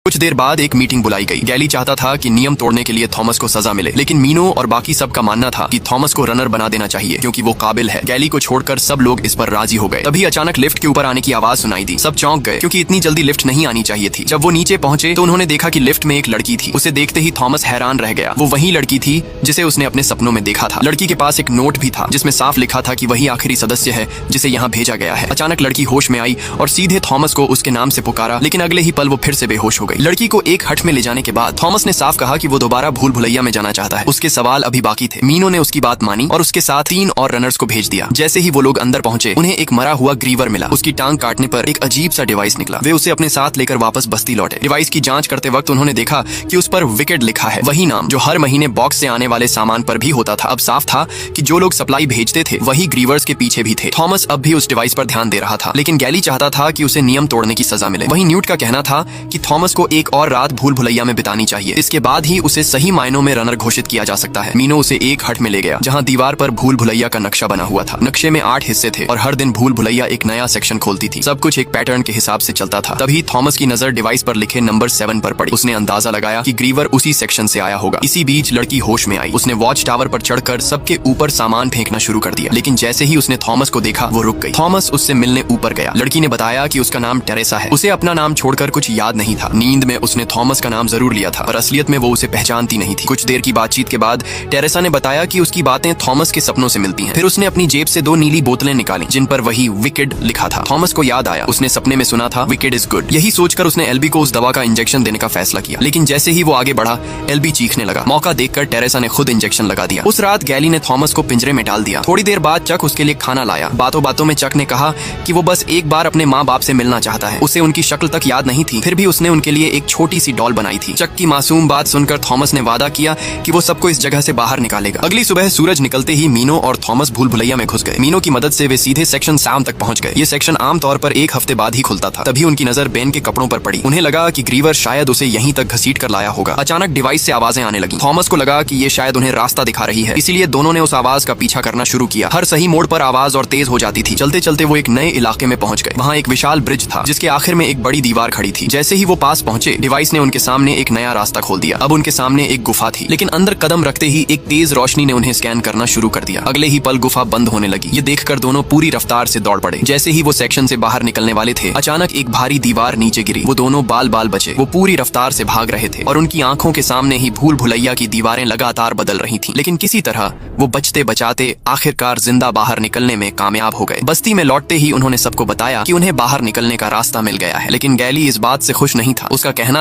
कुछ देर बाद एक मीटिंग बुलाई गई। गैली चाहता था कि नियम तोड़ने के लिए थॉमस को सजा मिले, लेकिन मीनो और बाकी सब का मानना था कि थॉमस को रनर बना देना चाहिए क्योंकि वो काबिल है। गैली को छोड़कर सब लोग इस पर राजी हो गए। तभी अचानक लिफ्ट के ऊपर आने की आवाज सुनाई दी। सब चौंक गए क्योंकि इतनी जल्दी लिफ्ट नहीं आनी चाहिए थी। जब वो नीचे पहुंचे तो उन्होंने देखा कि लिफ्ट में एक लड़की थी। उसे देखते ही थॉमस हैरान रह गया। वो वही लड़की थी जिसे उसने अपने सपनों में देखा था। लड़की के पास एक नोट भी था जिसमें साफ लिखा था कि वही आखिरी सदस्य है जिसे यहाँ भेजा गया है। अचानक लड़की होश में आई और सीधे थॉमस को उसके नाम से पुकारा, लेकिन अगले ही पल वो फिर से बेहोश हो गई। लड़की को एक हट में ले जाने के बाद थॉमस ने साफ कहा कि वो दोबारा भूल भुलैया में जाना चाहता है। उसके सवाल अभी बाकी थे। मीनो ने उसकी बात मानी और उसके साथ 3 और रनर्स को भेज दिया। जैसे ही वो लोग अंदर पहुंचे उन्हें एक मरा हुआ ग्रीवर मिला। उसकी टांग काटने पर एक अजीब सा डिवाइस निकला। वे उसे अपने साथ लेकर वापस बस्ती लौटे। डिवाइस की जांच करते वक्त उन्होंने देखा कि उस पर विकेड लिखा है, वही नाम जो हर महीने बॉक्स से आने वाले सामान पर भी होता था। अब साफ था कि जो लोग सप्लाई भेजते थे वही ग्रीवर्स के पीछे भी थे। थॉमस अब भी उस डिवाइस पर ध्यान दे रहा था, लेकिन गैली चाहता था कि उसे नियम तोड़ने की सजा मिले। वहीं न्यूट का कहना था कि थॉमस को एक और रात भूल भुलैया में बितानी चाहिए। इसके बाद ही उसे सही मायनों में रनर घोषित किया जा सकता है। मीनो उसे एक हट में ले गया जहां दीवार पर भूल भुलैया का नक्शा बना हुआ था। नक्शे में 8 हिस्से थे और हर दिन भूल भुलैया एक नया सेक्शन खोलती थी। सब कुछ एक पैटर्न के हिसाब से चलता था। तभी थॉमस की नजर डिवाइस पर लिखे नंबर 7 पर पड़ी। उसने अंदाजा लगाया कि ग्रीवर उसी सेक्शन से आया होगा। इसी बीच लड़की होश में आई। उसने वॉच टावर पर चढ़कर सबके ऊपर सामान फेंकना शुरू कर दिया, लेकिन जैसे ही उसने थॉमस को देखा वो रुक गई। थॉमस उससे मिलने ऊपर गया। लड़की ने बताया कि उसका नाम टेरेसा है। उसे अपना नाम छोड़कर कुछ याद नहीं था। नींद में उसने थॉमस का नाम जरूर लिया था, पर असलियत में वो उसे पहचानती नहीं थी। कुछ देर की बातचीत के बाद टेरेसा ने बताया कि उसकी बातें थॉमस के सपनों से मिलती हैं। फिर उसने अपनी जेब से 2 नीली बोतलें निकाली जिन पर वही विकेड लिखा था। थॉमस को याद आया, उसने सपने में सुना था विकेड इज गुड। यही सोचकर उसने एल्बी को उस दवा का इंजेक्शन देने का फैसला किया, लेकिन जैसे ही वो आगे बढ़ा एल्बी चीखने लगा। मौका देखकर टेरेसा ने खुद इंजेक्शन लगा दिया। उस रात गैली ने थॉमस को पिंजरे में डाल दिया। थोड़ी देर बाद चक उसके लिए खाना लाया। बातों बातों में चक ने कहा कि वो बस एक बार अपने माँ बाप से मिलना चाहता है। उसे उनकी शक्ल तक याद नहीं थी, फिर भी उसने उनके लिए एक छोटी सी डॉल बनाई थी। चक की मासूम बात सुनकर थॉमस ने वादा किया कि वो सबको इस जगह से बाहर निकालेगा। अगली सुबह सूरज निकलते ही मीनो और थॉमस भूल भुलैया में घुस गए। मीनो की मदद से वे सीधे सेक्शन 7 तक पहुंच गए। ये सेक्शन आमतौर पर 1 हफ्ते बाद ही खुलता था। तभी उनकी नजर बेन के कपड़ों पर पड़ी। उन्हें लगा कि ग्रीवर शायद उसे यहीं तक घसीट कर लाया होगा। अचानक डिवाइस से आवाजें आने लगी। थॉमस को लगा कि ये शायद उन्हें रास्ता दिखा रही है, इसीलिए दोनों ने उस आवाज का पीछा करना शुरू किया। हर सही मोड़ पर आवाज और तेज हो जाती थी। चलते चलते वो एक नए इलाके में पहुंच गए। वहाँ एक विशाल ब्रिज था जिसके आखिर में एक बड़ी दीवार खड़ी थी। जैसे ही वो पास पहुंचे डिवाइस ने उनके सामने एक नया रास्ता खोल दिया। अब उनके सामने एक गुफा थी, लेकिन अंदर कदम रखते ही एक तेज रोशनी ने उन्हें स्कैन करना शुरू कर दिया। अगले ही पल गुफा बंद होने लगी। ये देखकर दोनों पूरी रफ्तार से दौड़ पड़े। जैसे ही वो सेक्शन से बाहर निकलने वाले थे अचानक एक भारी दीवार नीचे गिरी। वो दोनों बाल बाल बचे। वो पूरी रफ्तार से भाग रहे थे और उनकी आंखों के सामने ही भूल भुलैया की दीवारें लगातार बदल रही थीं। लेकिन किसी तरह वो बचते बचाते आखिरकार जिंदा बाहर निकलने में कामयाब हो गए। बस्ती में लौटते ही उन्होंने सबको बताया कि उन्हें बाहर निकलने का रास्ता मिल गया है, लेकिन गैली इस बात से खुश नहीं था। उसका कहना